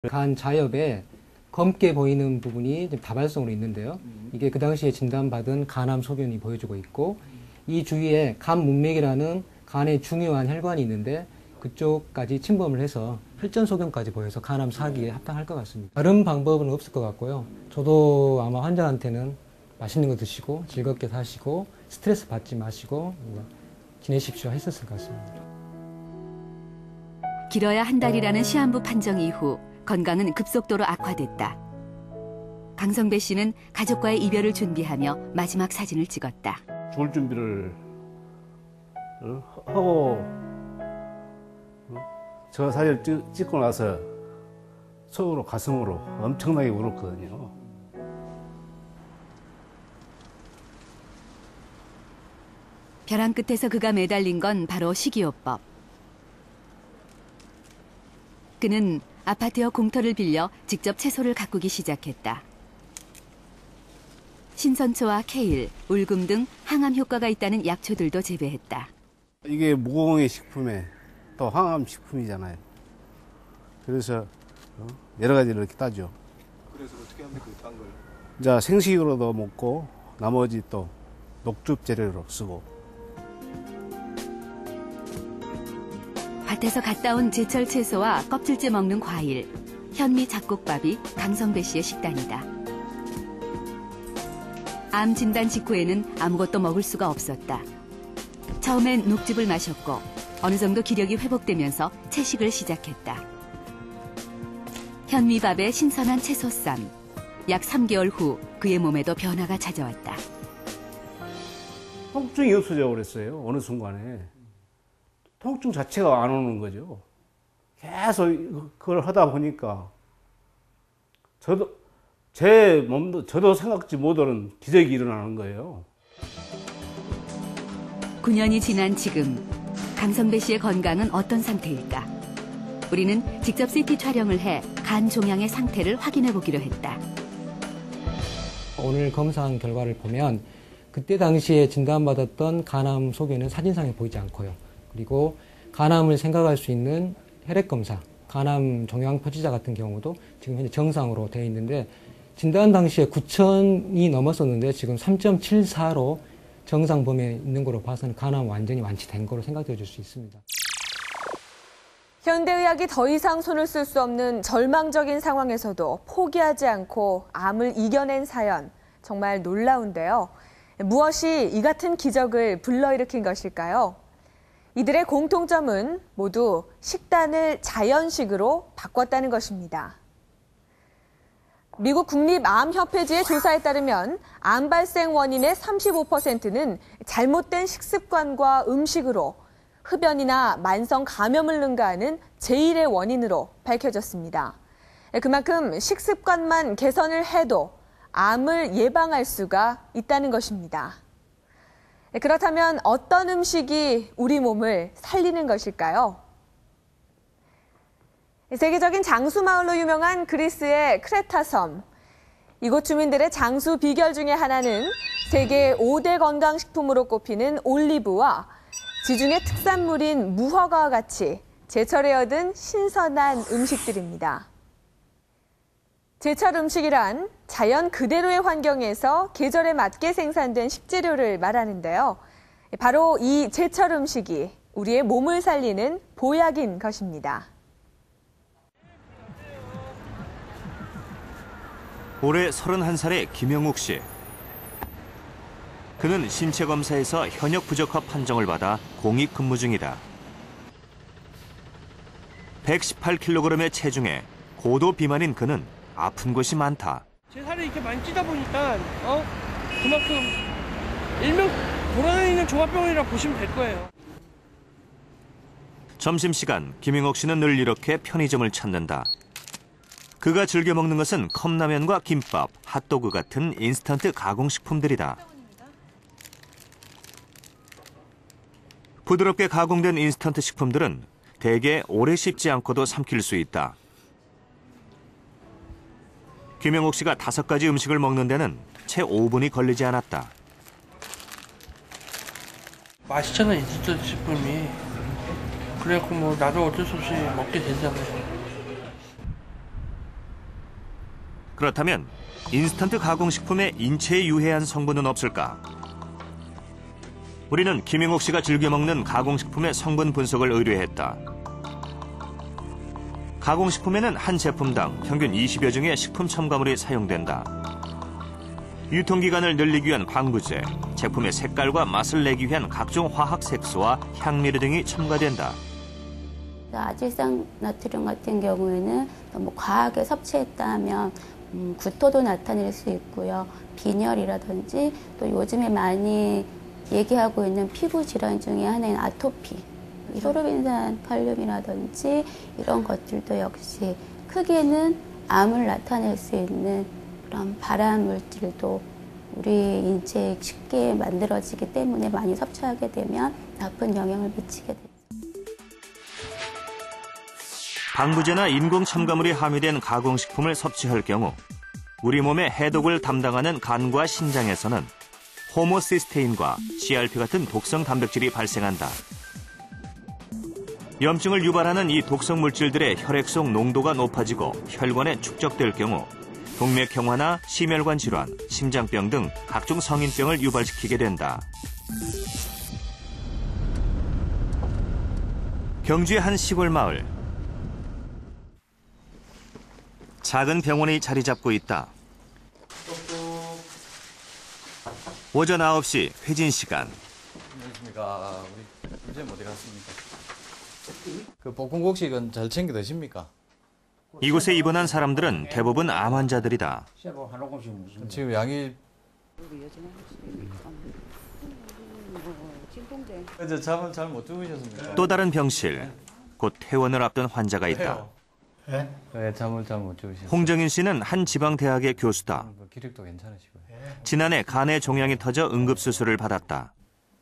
간 자엽에 검게 보이는 부분이 다발성으로 있는데요. 이게 그 당시에 진단받은 간암 소변이 보여주고 있고, 이 주위에 간 문맥이라는 간의 중요한 혈관이 있는데 그쪽까지 침범을 해서 혈전 소견까지 보여서 간암 사기에 합당할 것 같습니다. 다른 방법은 없을 것 같고요. 저도 아마 환자한테는 맛있는 거 드시고 즐겁게 사시고 스트레스 받지 마시고 지내십시오 했었을 것 같습니다. 길어야 한 달이라는 시한부 판정 이후 건강은 급속도로 악화됐다. 강성배 씨는 가족과의 이별을 준비하며 마지막 사진을 찍었다. 죽을 준비를 하고 저 사진을 찍고 나서 속으로 가슴으로 엄청나게 울었거든요. 벼랑 끝에서 그가 매달린 건 바로 식이요법. 그는 아파트 옆 공터를 빌려 직접 채소를 가꾸기 시작했다. 신선초와 케일, 울금 등 항암 효과가 있다는 약초들도 재배했다. 이게 무공해 식품에 또 항암 식품이잖아요. 그래서 여러 가지를 이렇게 따죠. 그래서 어떻게 합니까? 딴 걸? 자, 생식으로도 먹고 나머지 또 녹즙 재료로 쓰고. 밭에서 갔다 온 제철 채소와 껍질째 먹는 과일, 현미 잡곡밥이 강성배 씨의 식단이다. 암 진단 직후에는 아무것도 먹을 수가 없었다. 처음엔 녹즙을 마셨고 어느 정도 기력이 회복되면서 채식을 시작했다. 현미밥에 신선한 채소쌈. 약 3개월 후 그의 몸에도 변화가 찾아왔다. 통증이 없어져 버렸어요. 어느 순간에. 통증 자체가 안 오는 거죠. 계속 그걸 하다 보니까 제 몸도 저도 생각지 못하는 기적이 일어나는 거예요. 9년이 지난 지금 강성배 씨의 건강은 어떤 상태일까? 우리는 직접 CT 촬영을 해 간 종양의 상태를 확인해 보기로 했다. 오늘 검사한 결과를 보면 그때 당시에 진단받았던 간암 소견은 사진상에 보이지 않고요. 그리고 간암을 생각할 수 있는 혈액검사, 간암 종양 표지자 같은 경우도 지금 현재 정상으로 되어 있는데 진단 당시에 9,000이 넘었었는데 지금 3.74로 정상 범위에 있는 거로 봐서는 간암 완전히 완치된 거로 생각되어 줄 수 있습니다. 현대의학이 더 이상 손을 쓸 수 없는 절망적인 상황에서도 포기하지 않고 암을 이겨낸 사연, 정말 놀라운데요. 무엇이 이 같은 기적을 불러일으킨 것일까요? 이들의 공통점은 모두 식단을 자연식으로 바꿨다는 것입니다. 미국 국립암협회지의 조사에 따르면 암 발생 원인의 35%는 잘못된 식습관과 음식으로 흡연이나 만성 감염을 능가하는 제1의 원인으로 밝혀졌습니다. 그만큼 식습관만 개선을 해도 암을 예방할 수가 있다는 것입니다. 그렇다면 어떤 음식이 우리 몸을 살리는 것일까요? 세계적인 장수 마을로 유명한 그리스의 크레타 섬. 이곳 주민들의 장수 비결 중에 하나는 세계 5대 건강식품으로 꼽히는 올리브와 지중해 특산물인 무화과와 같이 제철에 얻은 신선한 음식들입니다. 제철 음식이란 자연 그대로의 환경에서 계절에 맞게 생산된 식재료를 말하는데요. 바로 이 제철 음식이 우리의 몸을 살리는 보약인 것입니다. 올해 31살의 김영욱 씨. 그는 신체 검사에서 현역 부적합 판정을 받아 공익 근무 중이다. 118kg의 체중에 고도 비만인 그는 아픈 곳이 많다. 제 살이 이렇게 많이 찌다 보니까 그만큼 일명 돌아다니는 종합병원이라 보시면 될 거예요. 점심시간 김영욱 씨는 늘 이렇게 편의점을 찾는다. 그가 즐겨 먹는 것은 컵라면과 김밥, 핫도그 같은 인스턴트 가공식품들이다. 부드럽게 가공된 인스턴트 식품들은 대개 오래 씹지 않고도 삼킬 수 있다. 김영욱 씨가 5가지 음식을 먹는 데는 채 5분이 걸리지 않았다. 맛있잖아, 인스턴트 식품이. 그래갖고 나도 어쩔 수 없이 먹게 되잖아요. 그렇다면 인스턴트 가공식품에 인체에 유해한 성분은 없을까? 우리는 김영옥 씨가 즐겨 먹는 가공식품의 성분 분석을 의뢰했다. 가공식품에는 한 제품당 평균 20여 종의 식품 첨가물이 사용된다. 유통기간을 늘리기 위한 방부제, 제품의 색깔과 맛을 내기 위한 각종 화학 색소와 향미료 등이 첨가된다. 아질산 나트륨 같은 경우에는 너무 과하게 섭취했다 면 구토도 나타낼 수 있고요. 빈혈이라든지 또 요즘에 많이 얘기하고 있는 피부 질환 중에 하나인 아토피, 소르빈산 칼륨이라든지 이런 것들도 역시 크게는 암을 나타낼 수 있는 그런 발암 물질도 우리 인체에 쉽게 만들어지기 때문에 많이 섭취하게 되면 나쁜 영향을 미치게 됩니다. 방부제나 인공 첨가물이 함유된 가공식품을 섭취할 경우 우리 몸의 해독을 담당하는 간과 신장에서는 호모시스테인과 CRP 같은 독성 단백질이 발생한다. 염증을 유발하는 이 독성 물질들의 혈액 속 농도가 높아지고 혈관에 축적될 경우 동맥경화나 심혈관 질환, 심장병 등 각종 성인병을 유발시키게 된다. 경주의 한 시골 마을. 작은 병원이 자리 잡고 있다. 오전 9시 회진 시간. 안녕하십니까. 우리 선생님 어디 갔습니까? 그 볶음국식은 잘 챙겨 드십니까? 이곳에 입원한 사람들은 대부분 암 환자들이다. 지금 양이 어제 잠을 잘 못 주무셨습니까? 또 다른 병실. 곧 퇴원을 앞둔 환자가 있다. 네, 잠을 잘 못 주무셨어요. 홍정인 씨는 한 지방대학의 교수다. 기력도 괜찮으시고요. 지난해 간에 종양이 터져 응급수술을 받았다.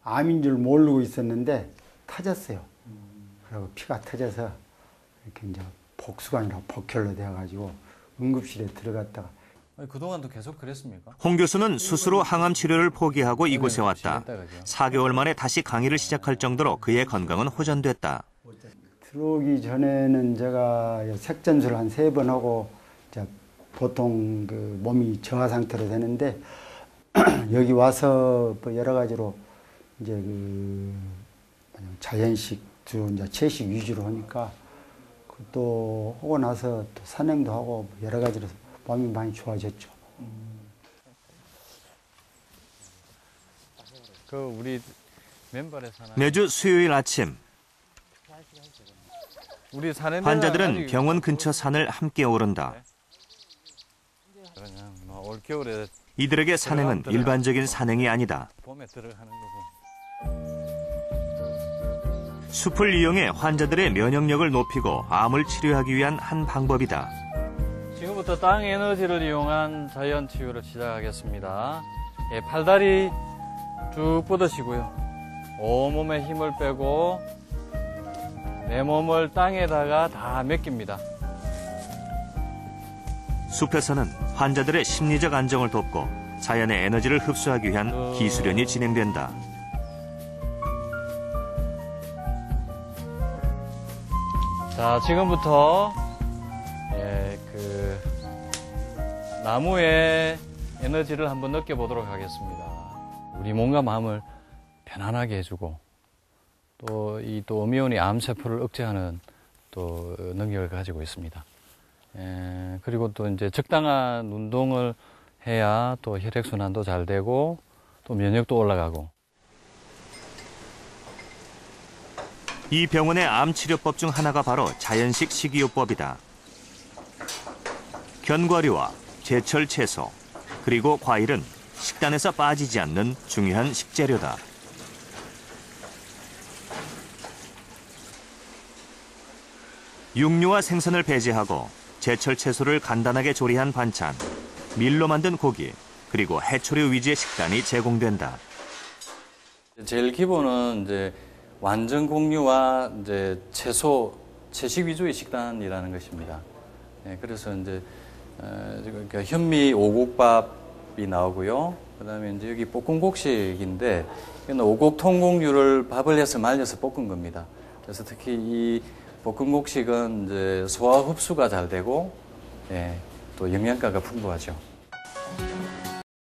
암인 줄 모르고 있었는데 터졌어요. 그리고 피가 터져서 이렇게 이제 복수가 아니라 복혈로 되어가지고 응급실에 들어갔다가. 아니, 그동안도 계속 그랬습니까? 홍 교수는 스스로 항암 치료를 포기하고 이곳에 왔다. 4개월 만에 다시 강의를 시작할 정도로 그의 건강은 호전됐다. 들어오기 전에는 제가 색전술을 한 3번 하고 이제 보통 그 몸이 저하 상태로 되는데 여기 와서 뭐 여러 가지로 이제 그 자연식 주 이제 채식 위주로 하니까 또 하고 나서 또 산행도 하고 여러 가지로 몸이 많이 좋아졌죠. 그 우리 맨발에 사는 매주 수요일 아침 우리 사는 환자들은 병원 근처 산을 함께 오른다. 그냥 뭐 올 겨울에 이들에게 산행은 일반적인 산행이 아니다. 봄에 들어가는 거고. 숲을 이용해 환자들의 면역력을 높이고 암을 치료하기 위한 한 방법이다. 지금부터 땅 에너지를 이용한 자연 치유를 시작하겠습니다. 예, 팔다리 쭉 뻗으시고요. 온몸에 힘을 빼고 내 몸을 땅에다가 다 맡깁니다. 숲에서는 환자들의 심리적 안정을 돕고 자연의 에너지를 흡수하기 위한 기술연이 진행된다. 자, 지금부터 나무의 에너지를 한번 느껴보도록 하겠습니다. 우리 몸과 마음을 편안하게 해주고 또 이 오미온이 암세포를 억제하는 또 능력을 가지고 있습니다. 그리고 또 이제 적당한 운동을 해야 또 혈액순환도 잘 되고 또 면역도 올라가고. 이 병원의 암 치료법 중 하나가 바로 자연식 식이요법이다. 견과류와 제철 채소, 그리고 과일은 식단에서 빠지지 않는 중요한 식재료다. 육류와 생선을 배제하고 제철 채소를 간단하게 조리한 반찬, 밀로 만든 고기, 그리고 해초류 위주의 식단이 제공된다. 제일 기본은 이제 완전 곡류와 이제 채소, 채식 위주의 식단이라는 것입니다. 그래서 이제 그러니까 현미 오곡밥이 나오고요. 그다음에 이제 여기 볶음곡식인데 이건 오곡 통곡류를 밥을 해서 말려서 볶은 겁니다. 그래서 특히 이 볶음곡식은 이제 소화 흡수가 잘 되고, 또 영양가가 풍부하죠.